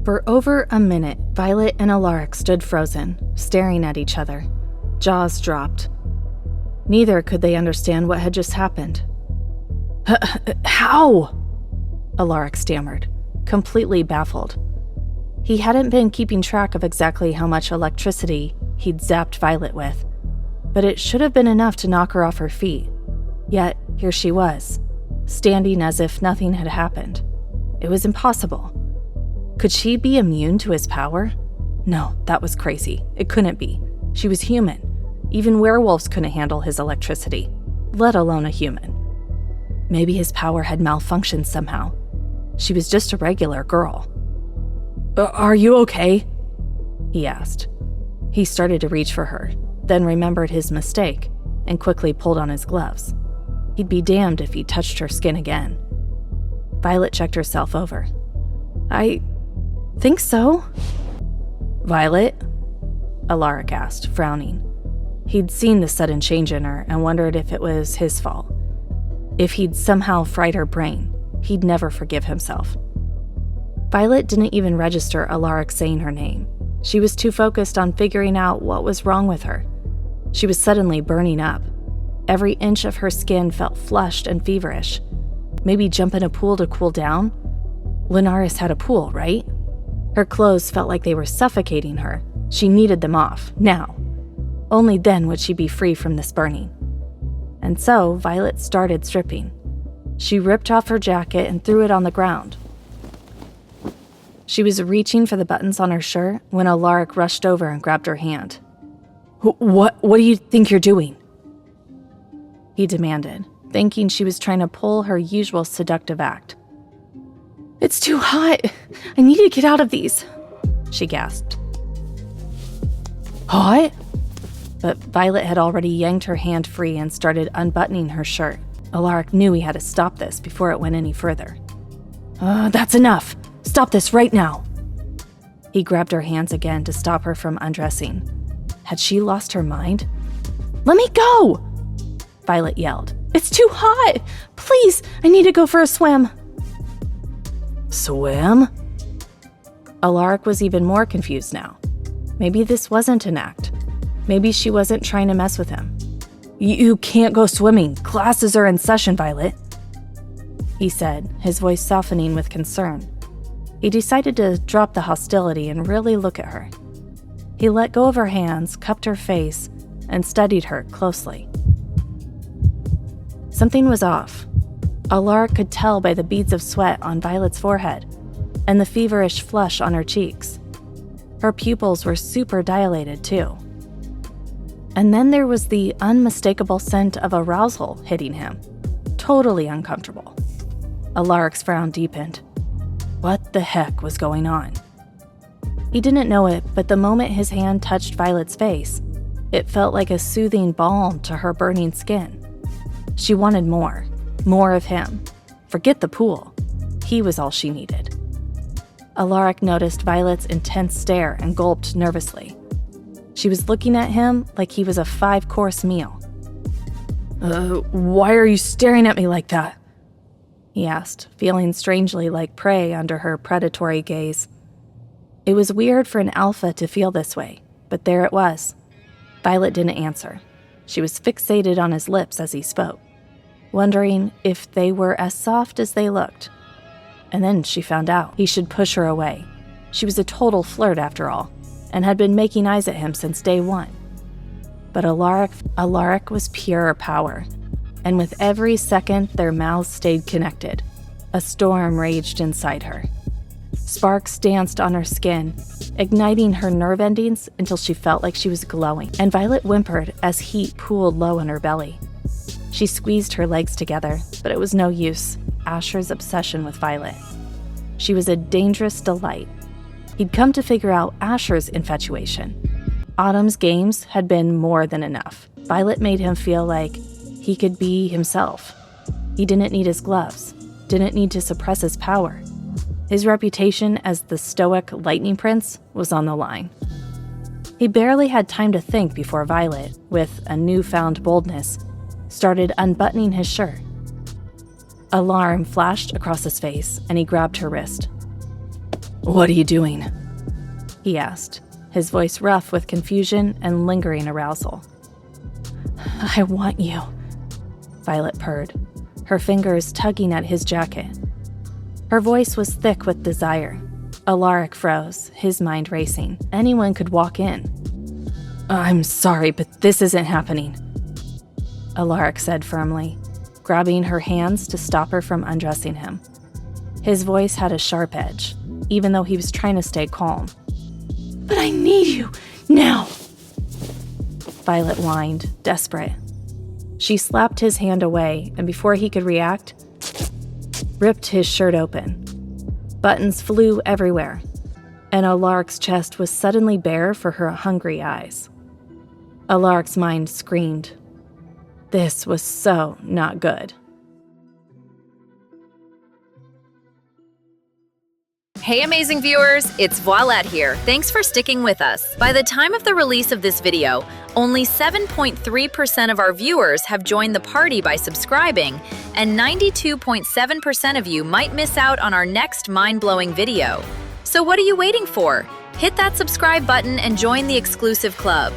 For over a minute, Violet and Allaric stood frozen, staring at each other. Jaws dropped. Neither could they understand what had just happened. How? Allaric stammered, completely baffled. He hadn't been keeping track of exactly how much electricity he'd zapped Violet with, but it should have been enough to knock her off her feet. Yet, here she was, standing as if nothing had happened. It was impossible. Could she be immune to his power? No, that was crazy. It couldn't be. She was human. Even werewolves couldn't handle his electricity, let alone a human. Maybe his power had malfunctioned somehow. She was just a regular girl. Are you okay? He asked. He started to reach for her, then remembered his mistake and quickly pulled on his gloves. He'd be damned if he touched her skin again. Violet checked herself over. I think so. Violet? Allaric asked, frowning. He'd seen the sudden change in her and wondered if it was his fault. If he'd somehow fried her brain, he'd never forgive himself. Violet didn't even register Allaric saying her name. She was too focused on figuring out what was wrong with her. She was suddenly burning up. Every inch of her skin felt flushed and feverish. Maybe jump in a pool to cool down? Linares had a pool, right? Her clothes felt like they were suffocating her. She needed them off, now. Only then would she be free from this burning. And so, Violet started stripping. She ripped off her jacket and threw it on the ground. She was reaching for the buttons on her shirt when Allaric rushed over and grabbed her hand. What do you think you're doing? He demanded, thinking she was trying to pull her usual seductive act. It's too hot. I need to get out of these, she gasped. Hot? But Violet had already yanked her hand free and started unbuttoning her shirt. Allaric knew he had to stop this before it went any further. That's enough. Stop this right now. He grabbed her hands again to stop her from undressing. Had she lost her mind? Let me go! Violet yelled. It's too hot! Please, I need to go for a swim. Swim? Allaric was even more confused now. Maybe this wasn't an act. Maybe she wasn't trying to mess with him. You can't go swimming. Classes are in session, Violet, he said, his voice softening with concern. He decided to drop the hostility and really look at her. He let go of her hands, cupped her face, and studied her closely. Something was off. Allaric could tell by the beads of sweat on Violet's forehead and the feverish flush on her cheeks. Her pupils were super dilated, too. And then there was the unmistakable scent of arousal hitting him. Totally uncomfortable. Alaric's frown deepened. What the heck was going on? He didn't know it, but the moment his hand touched Violet's face, it felt like a soothing balm to her burning skin. She wanted more of him. Forget the pool. He was all she needed. Allaric noticed Violet's intense stare and gulped nervously. She was looking at him like he was a 5-course meal. Why are you staring at me like that? He asked, feeling strangely like prey under her predatory gaze. It was weird for an alpha to feel this way, but there it was. Violet didn't answer. She was fixated on his lips as he spoke, wondering if they were as soft as they looked. And then she found out he should push her away. She was a total flirt after all, and had been making eyes at him since day one. But Allaric was pure power, and with every second their mouths stayed connected. A storm raged inside her. Sparks danced on her skin, igniting her nerve endings until she felt like she was glowing, and Violet whimpered as heat pooled low in her belly. She squeezed her legs together, but it was no use. Asher's obsession with Violet. She was a dangerous delight. He'd come to figure out Asher's infatuation. Autumn's games had been more than enough. Violet made him feel like he could be himself. He didn't need his gloves, didn't need to suppress his power. His reputation as the stoic lightning prince was on the line. He barely had time to think before Violet, with a newfound boldness, started unbuttoning his shirt. Alarm flashed across his face, and he grabbed her wrist. "What are you doing?" he asked, his voice rough with confusion and lingering arousal. "I want you," Violet purred, her fingers tugging at his jacket. Her voice was thick with desire. Allaric froze, his mind racing. Anyone could walk in. "I'm sorry, but this isn't happening," Allaric said firmly, grabbing her hands to stop her from undressing him. His voice had a sharp edge, even though he was trying to stay calm. "But I need you, now!" Violet whined, desperate. She slapped his hand away, and before he could react, ripped his shirt open. Buttons flew everywhere, and Alaric's chest was suddenly bare for her hungry eyes. Alaric's mind screamed. This was so not good. Hey amazing viewers, it's Voilette here. Thanks for sticking with us. By the time of the release of this video, only 7.3% of our viewers have joined the party by subscribing, and 92.7% of you might miss out on our next mind-blowing video. So what are you waiting for? Hit that subscribe button and join the exclusive club.